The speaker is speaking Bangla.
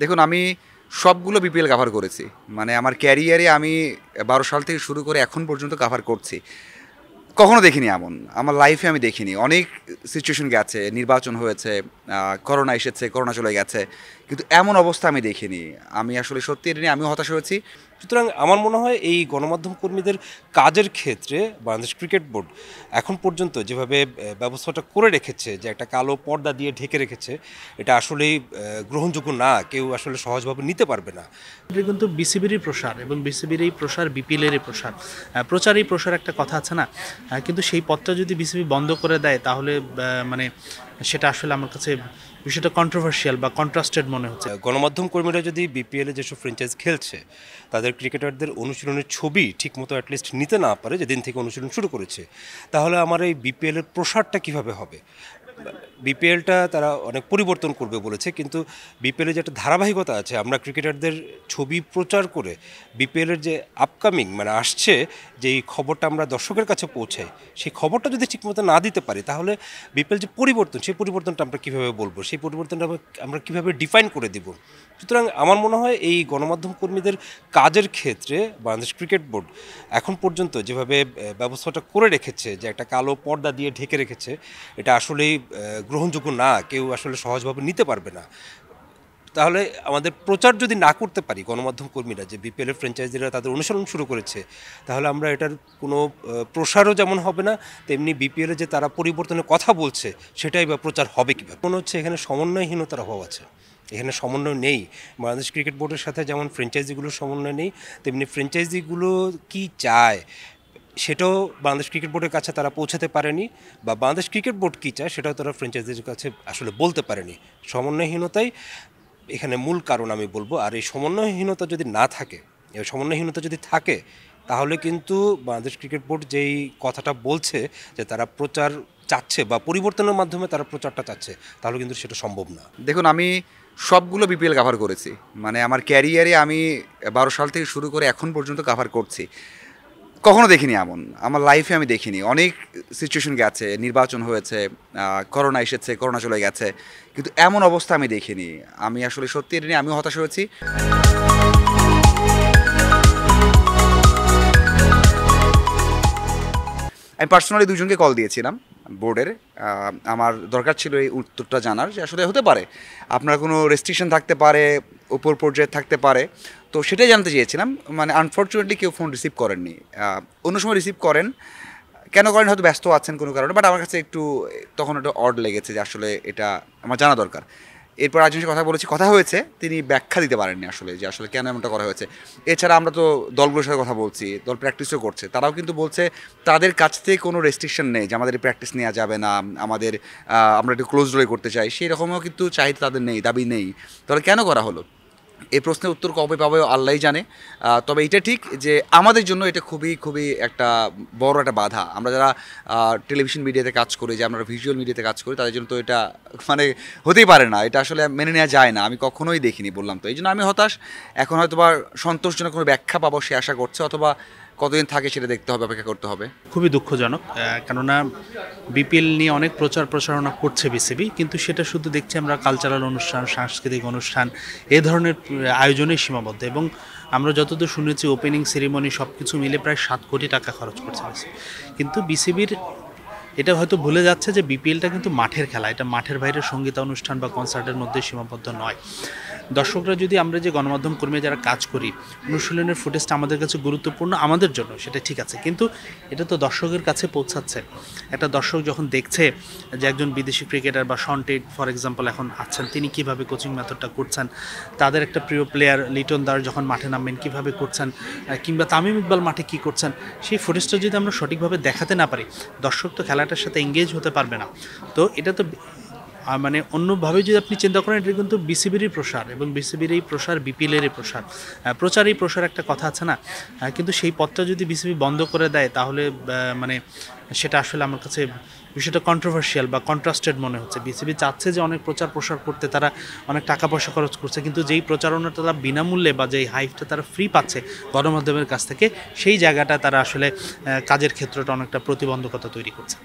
দেখুন আমি সবগুলো বিপিএল কভার করেছি। মানে আমার ক্যারিয়ারে আমি ১২ সাল থেকে শুরু করে এখন পর্যন্ত কভার করছি। কখনো দেখিনি এমন। আমার লাইফে আমি দেখিনি। অনেক সিচুয়েশন গেছে, নির্বাচন হয়েছে, করোনা এসেছে, করোনা চলে গেছে। কিন্তু এমন অবস্থা আমি দেখিনি। আমি আসলে সত্যি এটা নিয়ে আমিও হতাশ হয়েছি। সুতরাং আমার মনে হয় এই গণমাধ্যম কর্মীদের কাজের ক্ষেত্রে বাংলাদেশ ক্রিকেট বোর্ড এখন পর্যন্ত যেভাবে ব্যবস্থাটা করে রেখেছে, যে একটা কালো পর্দা দিয়ে ঢেকে রেখেছে, এটা আসলেই গ্রহণযোগ্য না। কেউ আসলে সহজভাবে নিতে পারবে না। এটা কিন্তু বিসিবিরই প্রসার এবং বিসিবির এই প্রসার বিপিএলেরই প্রসার। প্রচারই প্রসার একটা কথা আছে না? কিন্তু সেই পথটা যদি বিসিবি বন্ধ করে দেয় তাহলে মানে সেটা আসলে আমার কাছে বিষয়টা কন্ট্রোভার্সিয়াল বা কন্ট্রাস্টেড মনে হচ্ছে। গণমাধ্যম কর্মীরা যদি বিপিএলে যেসব ফ্র্যাঞ্চাইজ খেলছে তাদের ক্রিকেটারদের অনুশীলনের ছবি ঠিকমতো অ্যাটলিস্ট নিতে না পারে, যেদিন থেকে অনুশীলন শুরু করেছে, তাহলে আমার এই বিপিএলের প্রসারটা কিভাবে হবে? বিপিএলটা তারা অনেক পরিবর্তন করবে বলেছে, কিন্তু বিপিএলের যে একটা ধারাবাহিকতা আছে, আমরা ক্রিকেটারদের ছবি প্রচার করে বিপিএলের যে আপকামিং মানে আসছে যেই খবরটা আমরা দর্শকের কাছে পৌঁছাই, সেই খবরটা যদি ঠিকমতো না দিতে পারি, তাহলে বিপিএল যে পরিবর্তন, সেই পরিবর্তনটা আমরা কীভাবে বলবো, সেই পরিবর্তনটা আমরা কীভাবে ডিফাইন করে দিব? সুতরাং আমার মনে হয় এই গণমাধ্যম কর্মীদের কাজের ক্ষেত্রে বাংলাদেশ ক্রিকেট বোর্ড এখন পর্যন্ত যেভাবে ব্যবস্থাটা করে রেখেছে, যে একটা কালো পর্দা দিয়ে ঢেকে রেখেছে, এটা আসলেই গ্রহণযোগ্য না। কেউ আসলে সহজভাবে নিতে পারবে না। তাহলে আমাদের প্রচার যদি না করতে পারি, গণমাধ্যম কর্মীরা যে বিপিএলের ফ্র্যাঞ্চাইজিরা তাদের অনুসরণ শুরু করেছে, তাহলে আমরা এটার কোনো প্রসারও যেমন হবে না, তেমনি বিপিএলে যে তারা পরিবর্তনের কথা বলছে সেটাই বা প্রচার হবে কীভাবে? মনে হচ্ছে এখানে সমন্বয়হীনতার অভাব আছে। এখানে সমন্বয় নেই। বাংলাদেশ ক্রিকেট বোর্ডের সাথে যেমন ফ্র্যাঞ্চাইজিগুলোর সমন্বয় নেই, তেমনি ফ্র্যাঞ্চাইজিগুলো কি চায় সেটাও বাংলাদেশ ক্রিকেট বোর্ডের কাছে তারা পৌঁছাতে পারেনি, বা বাংলাদেশ ক্রিকেট বোর্ড কী চায় সেটাও তারা ফ্র্যাঞ্চাইজির কাছে আসলে বলতে পারেনি। সমন্বয়হীনতাই এখানে মূল কারণ আমি বলবো। আর এই সমন্বয়হীনতা যদি না থাকে, এই সমন্বয়হীনতা যদি থাকে, তাহলে কিন্তু বাংলাদেশ ক্রিকেট বোর্ড যেই কথাটা বলছে যে তারা প্রচার চাচ্ছে বা পরিবর্তনের মাধ্যমে তারা প্রচারটা চাচ্ছে, তাহলে কিন্তু সেটা সম্ভব না। দেখুন আমি সবগুলো বিপিএল কভার করেছি। মানে আমার ক্যারিয়ারে আমি ১২ সাল থেকে শুরু করে এখন পর্যন্ত কভার করছি। কখনো দেখিনি এমন। আমার লাইফে আমি দেখিনি। অনেক সিচুয়েশন গেছে, নির্বাচন হয়েছে, করোনা এসেছে, করোনা চলে গেছে। কিন্তু এমন অবস্থা আমি দেখিনি। আমি আসলে সত্যি এটা নিয়ে আমিও হতাশ হয়েছি। আমি পার্সোনালি ২ জনকে কল দিয়েছিলাম বোর্ডের। আমার দরকার ছিল এই উত্তরটা জানার যে আসলে হতে পারে আপনার কোনো রেস্ট্রিকশন থাকতে পারে, উপর পর্যায়ে থাকতে পারে। তো সেটাই জানতে চেয়েছিলাম। মানে আনফর্চুনেটলি কেউ ফোন রিসিভ করেননি। অন্য সময় রিসিভ করেন। কেন করেন হয়তো ব্যস্ত আছেন কোনো কারণে। বাট আমার কাছে একটু তখন একটা অড লেগেছে যে আসলে এটা আমার জানা দরকার। এরপর আরেকজনের সাথে কথা হয়েছে, তিনি ব্যাখ্যা দিতে পারেননি আসলে যে আসলে কেন এমনটা করা হয়েছে। এছাড়া আমরা তো দলগুলোর সাথে কথা বলছি, দল প্র্যাকটিসও করছে। তারাও কিন্তু বলছে তাদের কাছ থেকে কোনো রেস্ট্রিকশন নেই যে আমাদের প্র্যাকটিস নেওয়া যাবে না, আমাদের আমরা একটু ক্লোজ ডোরে করতে চাই, সেই রকমও কিন্তু চাহিদা তাদের নেই, দাবি নেই। তাহলে কেন করা হলো? এই প্রশ্নের উত্তর কবে পাবে আল্লাহই জানে। তবে এটা ঠিক যে আমাদের জন্য এটা খুবই একটা বড় একটা বাধা। আমরা যারা টেলিভিশন মিডিয়াতে কাজ করি, যে আমরা ভিজুয়াল মিডিয়াতে কাজ করি, তাদের জন্য তো এটা মানে হতেই পারে না। এটা আসলে মেনে নেওয়া যায় না। আমি কখনোই দেখিনি, বললাম তো। এই জন্য আমি হতাশ। এখন হয়তো বা সন্তোষজনক কোনো ব্যাখ্যা পাবো সে আশা করছে, অথবা কতদিন থাকে সেটা দেখতে হবে, অপেক্ষা করতে হবে। খুবই দুঃখজনক, কেননা বিপিএল নিয়ে অনেক প্রচারণা করছে বিসিবি, কিন্তু সেটা শুধু দেখছি আমরা কালচারাল অনুষ্ঠান, সাংস্কৃতিক অনুষ্ঠান এ ধরনের আয়োজনেই সীমাবদ্ধ। এবং আমরা যতদূর শুনেছি ওপেনিং সেরিমনি সব কিছু মিলে প্রায় ৭ কোটি টাকা খরচ করছে বিসিবি। কিন্তু বিসিবির এটা হয়তো ভুলে যাচ্ছে যে বিপিএলটা কিন্তু মাঠের খেলা। এটা মাঠের বাইরে সঙ্গীতানুষ্ঠান বা কনসার্টের মধ্যে সীমাবদ্ধ নয়। দর্শকরা যদি, আমরা যে গণমাধ্যম কর্মী যারা কাজ করি, অনুশীলনের ফুটেজটা আমাদের কাছে গুরুত্বপূর্ণ আমাদের জন্য, সেটা ঠিক আছে, কিন্তু এটা তো দর্শকের কাছে পৌঁছাচ্ছে। একটা দর্শক যখন দেখছে যে একজন বিদেশি ক্রিকেটার বা শন টেট ফর এক্সাম্পল এখন আছেন, তিনি কীভাবে কোচিং মেথডটা করছেন, তাদের একটা প্রিয় প্লেয়ার লিটন দাস যখন মাঠে নামবেন কীভাবে করছেন, কিংবা তামিম ইকবাল মাঠে কী করছেন, সেই ফুটেজটা যদি আমরা সঠিকভাবে দেখাতে না পারি, দর্শক তো খেলাটার সাথে এঙ্গেজ হতে পারবে না। তো এটা তো মানে অন্যভাবে যদি আপনি চিন্তা করেন, এটা কিন্তু বিসিবিরই প্রসার এবং বিসিবির এই প্রসার বিপিএলেরই প্রসার। প্রচারই প্রসার একটা কথা আছে না? কিন্তু সেই পথটা যদি বিসিবি বন্ধ করে দেয় তাহলে মানে সেটা আসলে আমার কাছে বিষয়টা কন্ট্রোভার্সিয়াল বা কন্ট্রাস্টেড মনে হচ্ছে। বিসিবি চাচ্ছে যে অনেক প্রসার করতে, তারা অনেক টাকা পয়সা খরচ করছে, কিন্তু যেই প্রচারণাটা তারা বিনামূল্যে বা যেই হাইপটা তারা ফ্রি পাচ্ছে গণমাধ্যমের কাছ থেকে, সেই জায়গাটা তারা আসলে কাজের ক্ষেত্রটা অনেকটা প্রতিবন্ধকতা তৈরি করছে।